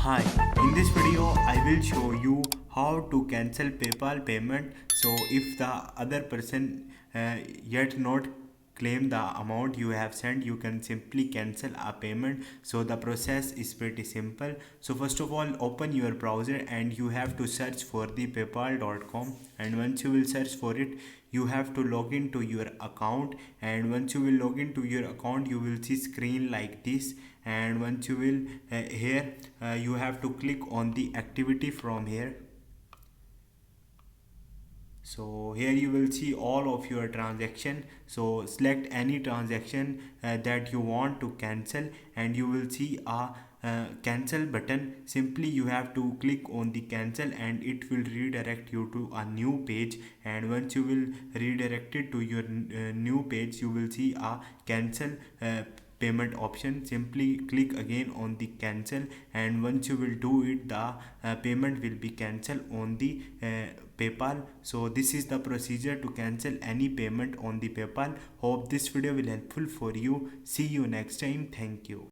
Hi, in this video I will show you how to cancel PayPal payment. So if the other person yet not claim the amount you have sent, you can simply cancel a payment. So the process is pretty simple. So first of all, open your browser and you have to search for the paypal.com, and once you will search for it, you have to log into your account. And once you will log into your account, you will see screen like this. And once you will here you have to click on the activity from here. So here you will see all of your transaction. So select any transaction that you want to cancel, and you will see a cancel button. Simply you have to click on the cancel and it will redirect you to a new page. And once you will redirect it to your new page, you will see a cancel payment option. Simply click again on the cancel, and once you will do it, the payment will be cancelled on the PayPal. So this is the procedure to cancel any payment on the PayPal. Hope this video will helpful for you. See you next time. Thank you.